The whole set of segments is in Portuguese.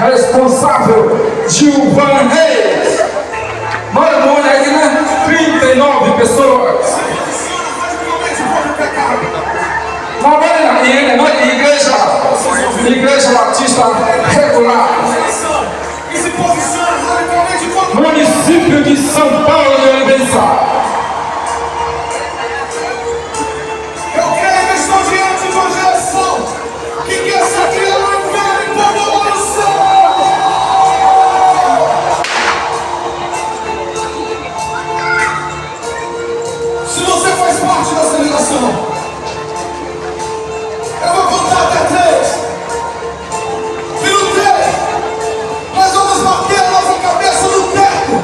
responsável, Gilvan Reis. Olha aí, né? 39 pessoas. Igreja Batista Regular, município de São Paulo de Olivença. Eu creio que estou diante de uma geração que quer ser criada em fé e evolução. Se você faz parte dessa geração, eu vou contar até 3. E no 3, nós vamos bater a nossa cabeça no teto.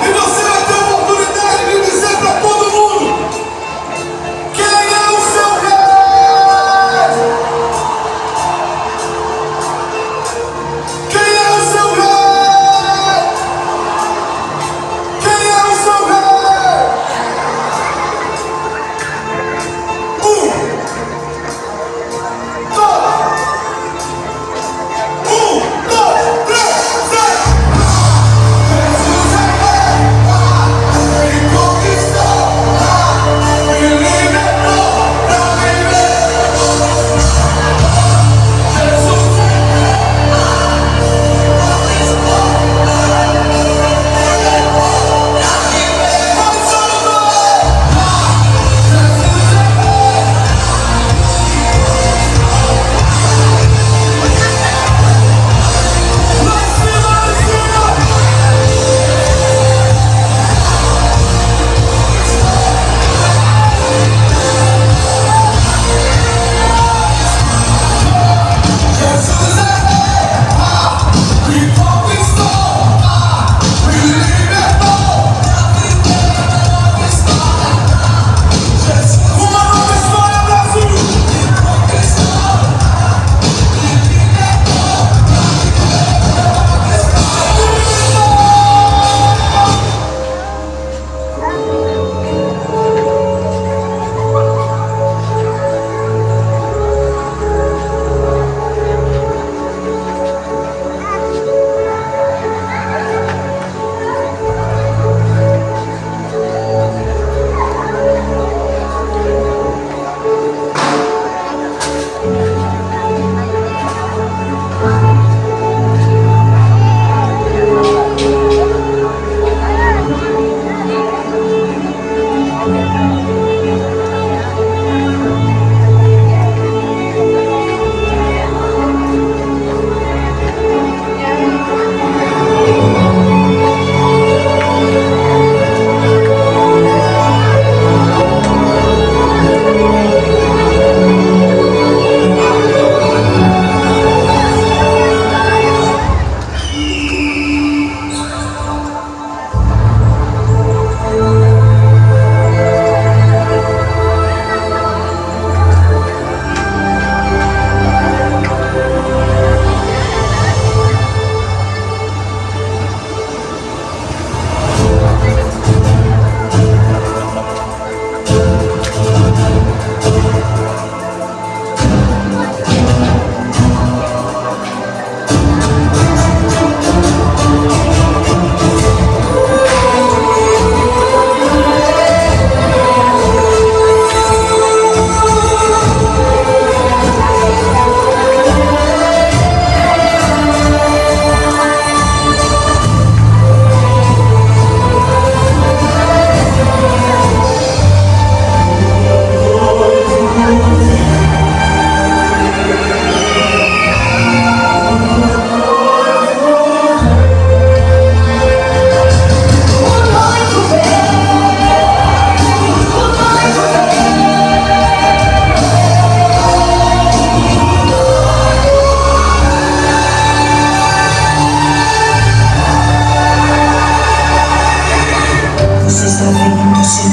E você vai ter a oportunidade de dizer para todo mundo: quem é o seu rei? Quem é o seu rei? Quem é o seu rei?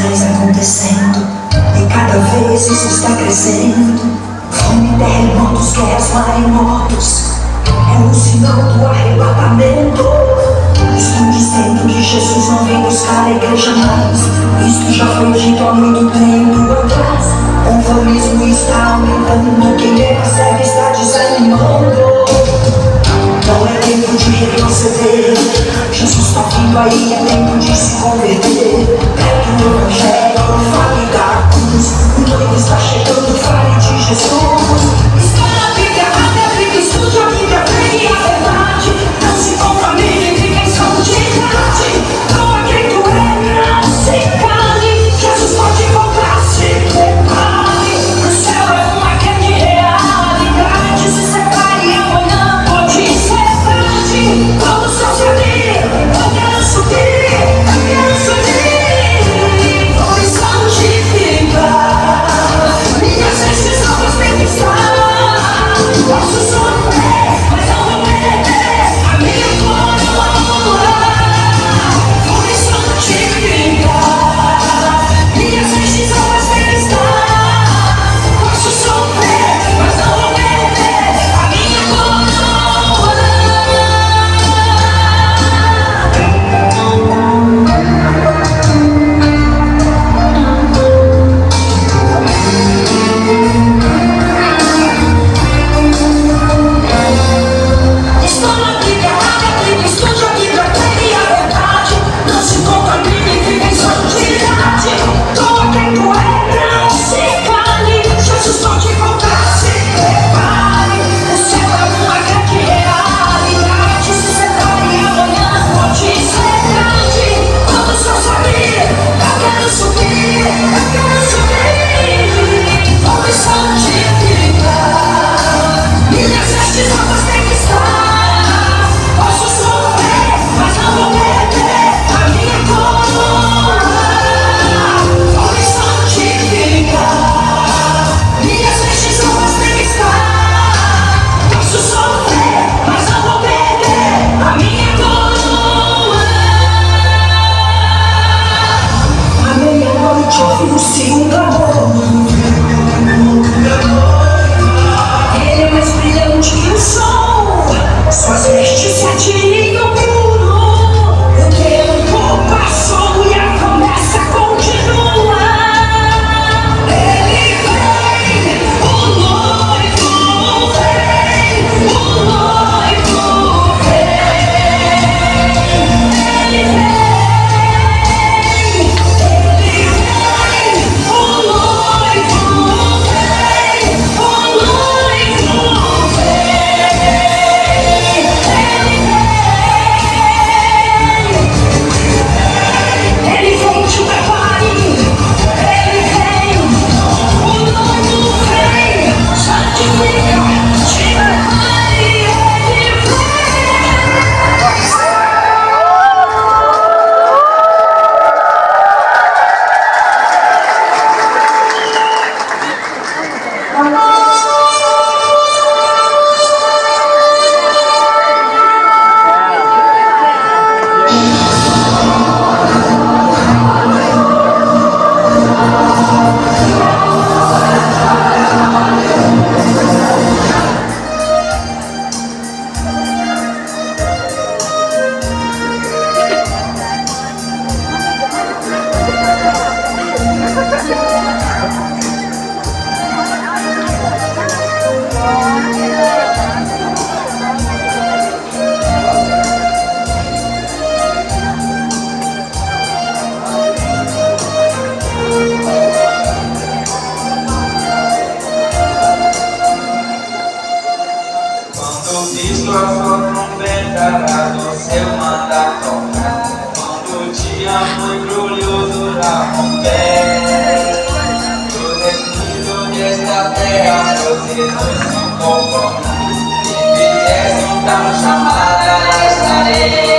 2 acontecendo e cada vez isso está crescendo. Fome, terremotos, guerras, maremotos, é um sinal do arrebatamento. Estão dizendo que Jesus não vem buscar a igreja mais. Isto já foi dito há muito tempo atrás. O conformismo está aumentando, quem percebe está desanimando. visto a sua trombeta lá no seu mandar tocar, quando o dia muito glorioso lá romper, o destino desta terra nos Jesus se conformar, e fizesse então chamada esta lei.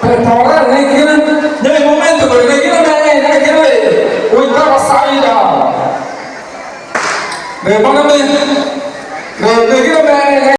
Per parlare 네, 반갑네. 네, 여기로 네.